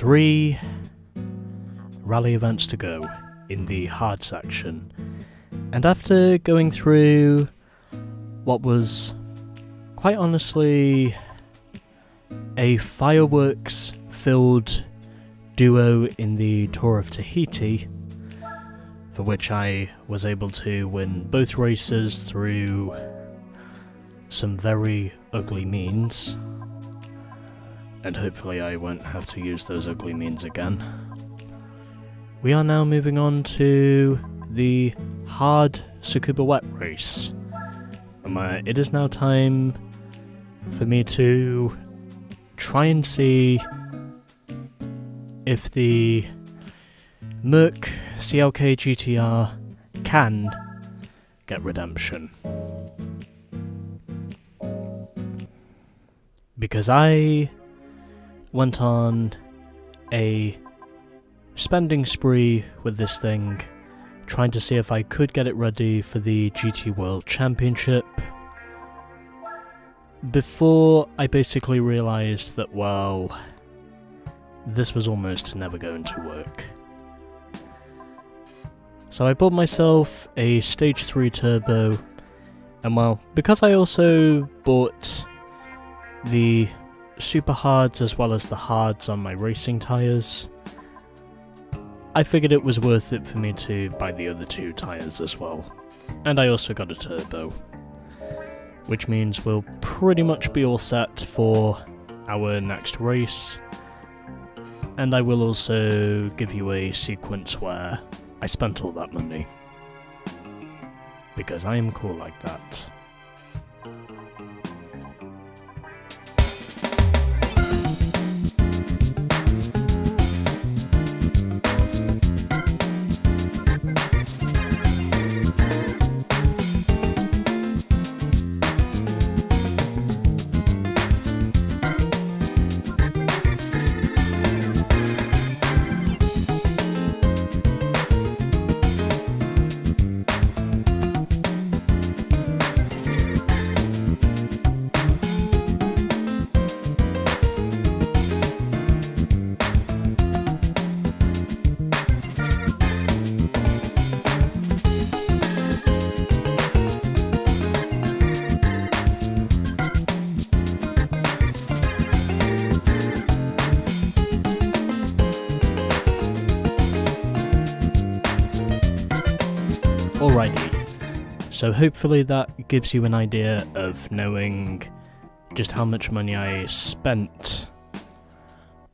3 rally events to go in the hard section, and after going through what was quite honestly a fireworks filled duo in the Tour of Tahiti, for which I was able to win both races through some very ugly means, and hopefully I won't have to use those ugly means again. We are now moving on to the hard Tsukuba wet race. It is now time for me to try and see if the Merc CLK GTR can get redemption. Because I went on a spending spree with this thing, trying to see if I could get it ready for the GT World Championship, before I basically realised that, well, this was almost never going to work. So I bought myself a Stage 3 Turbo, and well, because I also bought the super hards as well as the hards on my racing tyres, I figured it was worth it for me to buy the other 2 tyres as well. And I also got a turbo, which means we'll pretty much be all set for our next race. And I will also give you a sequence where I spent all that money, because I am cool like that. Alrighty, so hopefully that gives you an idea of knowing just how much money I spent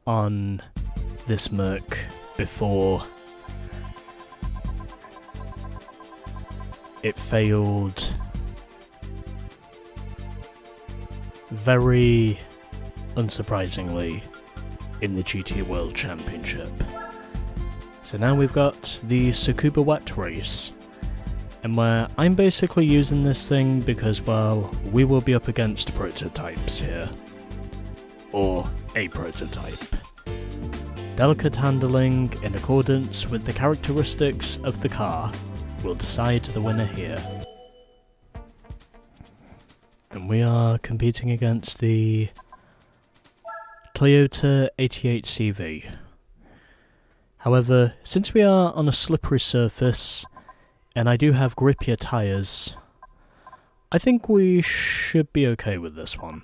on this Merc before it failed very unsurprisingly in the GT World Championship. So now we've got the Tsukuba wet race, and where I'm basically using this thing because, well, we will be up against prototypes here. Or a prototype. Delicate handling in accordance with the characteristics of the car will decide the winner here. And we are competing against the Toyota 88CV. However, since we are on a slippery surface, and I do have grippier tyres, I think we should be okay with this one.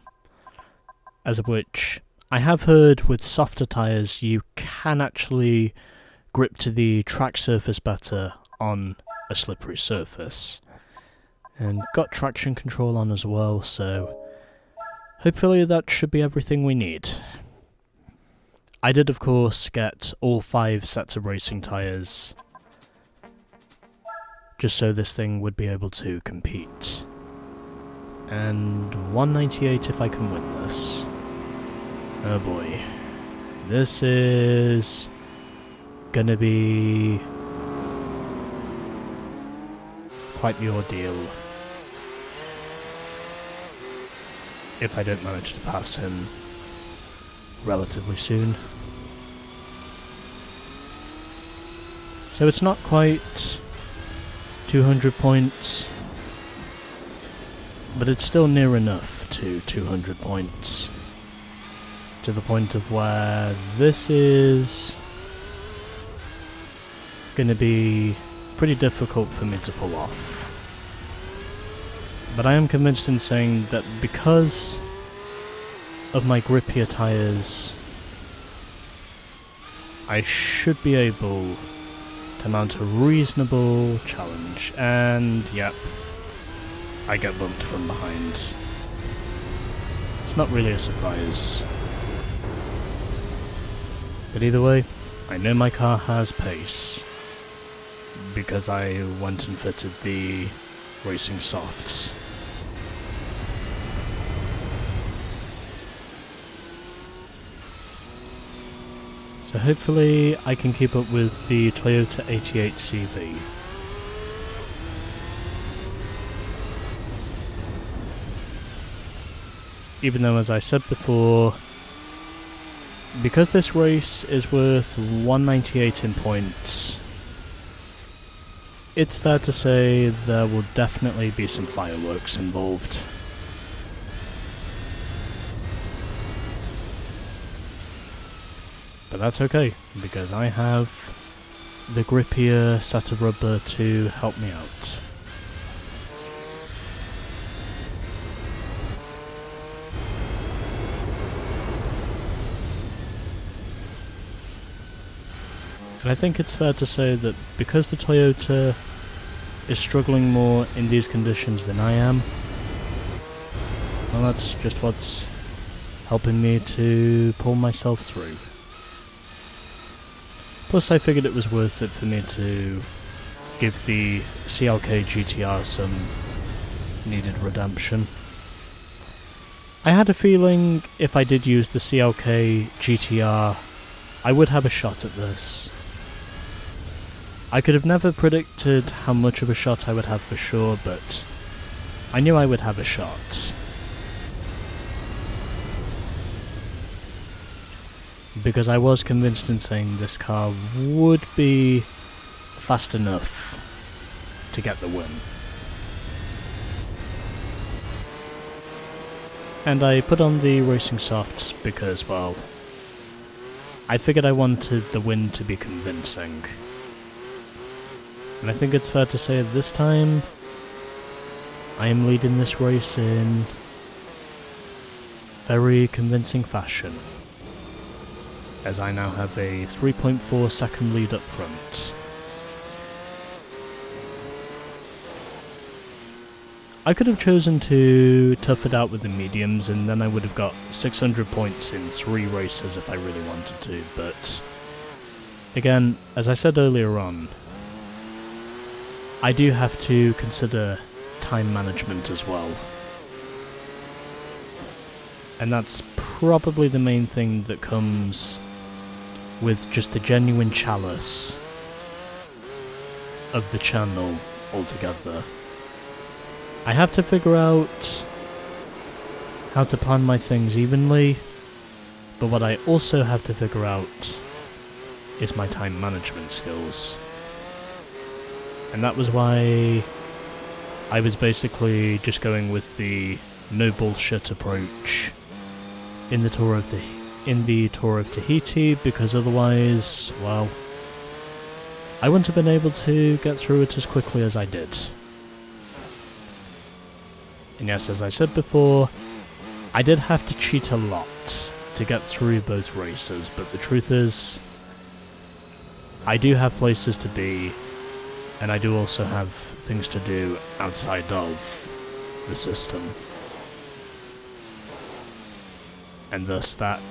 As of which, I have heard with softer tyres you can actually grip to the track surface better on a slippery surface. And got traction control on as well, so hopefully that should be everything we need. I did of course get all 5 sets of racing tyres, just so this thing would be able to compete. And 198 if I can win this. Oh boy. This is gonna be quite the ordeal if I don't manage to pass him relatively soon. So it's not quite 200 points, but it's still near enough to 200 points to the point of where this is going to be pretty difficult for me to pull off. But I am convinced in saying that because of my grippier tyres, I should be able to mount a reasonable challenge, and yep, I get bumped from behind. It's not really a surprise. But either way, I know my car has pace, because I went and fitted the racing softs. So hopefully I can keep up with the Toyota 88 CV. Even though, as I said before, because this race is worth 198 in points, it's fair to say there will definitely be some fireworks involved. But that's okay, because I have the grippier set of rubber to help me out. And I think it's fair to say that because the Toyota is struggling more in these conditions than I am, well, that's just what's helping me to pull myself through. Plus, I figured it was worth it for me to give the CLK GTR some needed redemption. I had a feeling if I did use the CLK GTR, I would have a shot at this. I could have never predicted how much of a shot I would have for sure, but I knew I would have a shot. Because I was convinced in saying this car would be fast enough to get the win. And I put on the racing softs because, well, I figured I wanted the win to be convincing. And I think it's fair to say this time, I am leading this race in very convincing fashion, as I now have a 3.4 second lead up front. I could have chosen to tough it out with the mediums, and then I would have got 600 points in 3 races if I really wanted to, but again, as I said earlier on, I do have to consider time management as well. And that's probably the main thing that comes with just the genuine chalice of the channel altogether. I have to figure out how to plan my things evenly, but what I also have to figure out is my time management skills. And that was why I was basically just going with the no bullshit approach in the Tour of Tahiti, because otherwise, well, I wouldn't have been able to get through it as quickly as I did. And yes, as I said before, I did have to cheat a lot to get through both races, but the truth is, I do have places to be, and I do also have things to do outside of the system. And thus that,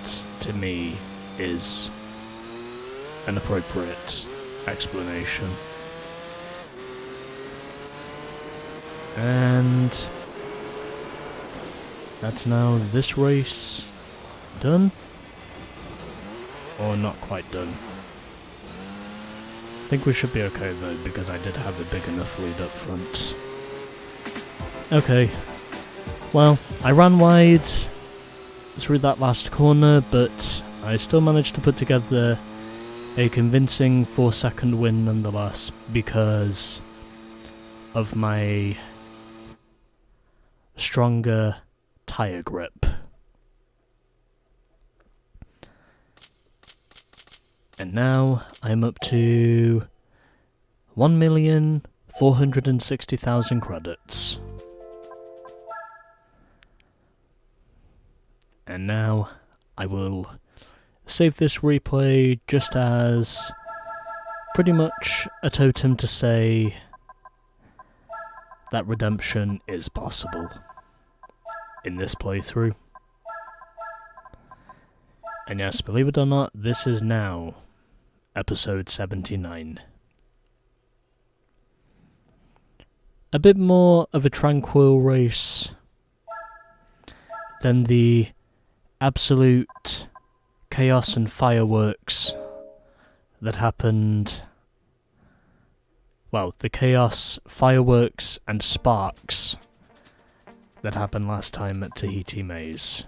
to me, is an appropriate explanation. And that's now this race done? Or not quite done? I think we should be okay though, because I did have a big enough lead up front. Okay. Well, I ran wide through that last corner, but I still managed to put together a convincing 4-second win nonetheless, because of my stronger tyre grip. And now I'm up to 1,460,000 credits. And now I will save this replay just as pretty much a totem to say that redemption is possible in this playthrough. And yes, believe it or not, this is now episode 79. A bit more of a tranquil race than the absolute chaos and fireworks that happened. Well, the chaos, fireworks, and sparks that happened last time at Tahiti Maze.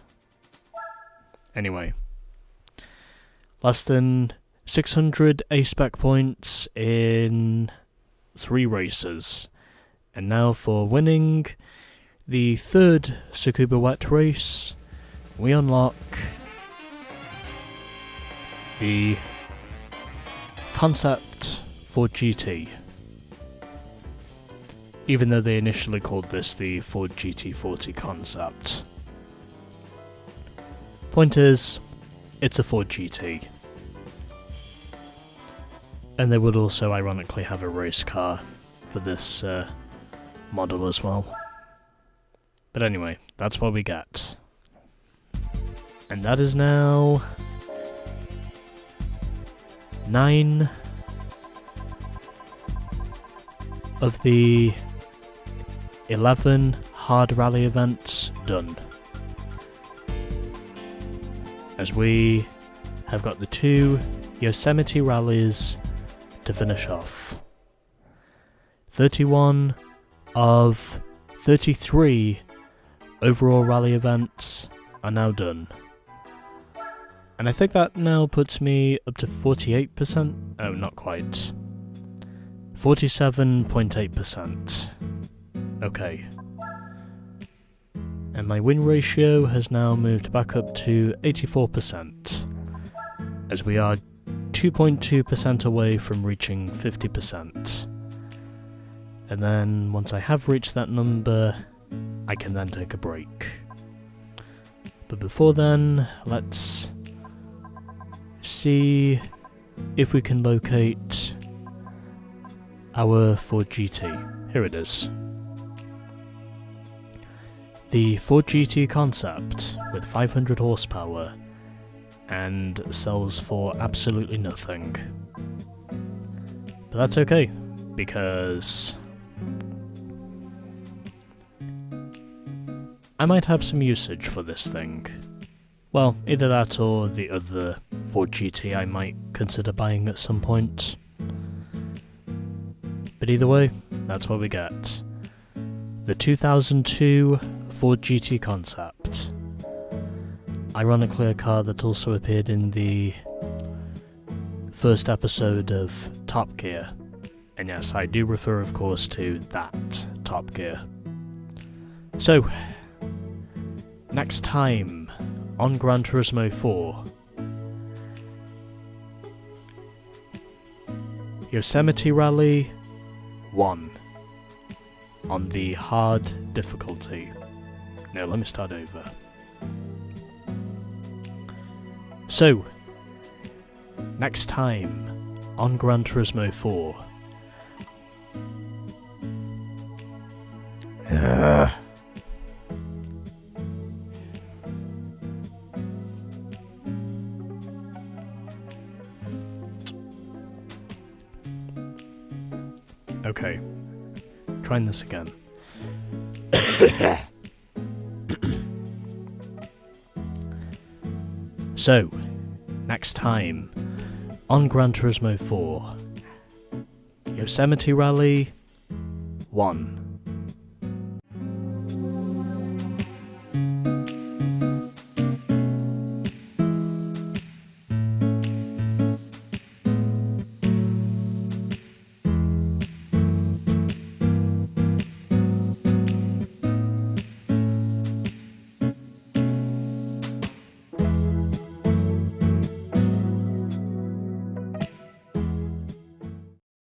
Anyway, less than 600 A-spec points in 3 races. And now for winning the 3rd Tsukuba wet race, we unlock the concept Ford GT. Even though they initially called this the Ford GT40 concept. Point is, it's a Ford GT. And they would also ironically have a race car for this model as well. But anyway, that's what we get. And that is now 9 of the 11 hard rally events done. As we have got the 2 Yosemite rallies to finish off. 31 of 33 overall rally events are now done. And I think that now puts me up to 48%. Oh, not quite. 47.8%. Okay. And my win ratio has now moved back up to 84%, as we are 2.2% away from reaching 50%. And then, once I have reached that number, I can then take a break. But before then, let's see if we can locate our Ford GT. Here it is. The Ford GT concept with 500 horsepower and sells for absolutely nothing. But that's okay, because I might have some usage for this thing. Well, either that or the other Ford GT I might consider buying at some point. But either way, that's what we get. The 2002 Ford GT concept. Ironically, a car that also appeared in the first episode of Top Gear. And yes, I do refer, of course, to that Top Gear. So, next time on Gran Turismo 4, Yosemite Rally 1 on the hard difficulty. No, let me start over. So, next time on Gran Turismo 4. Okay, trying this again. So, next time on Gran Turismo 4, Yosemite Rally 1.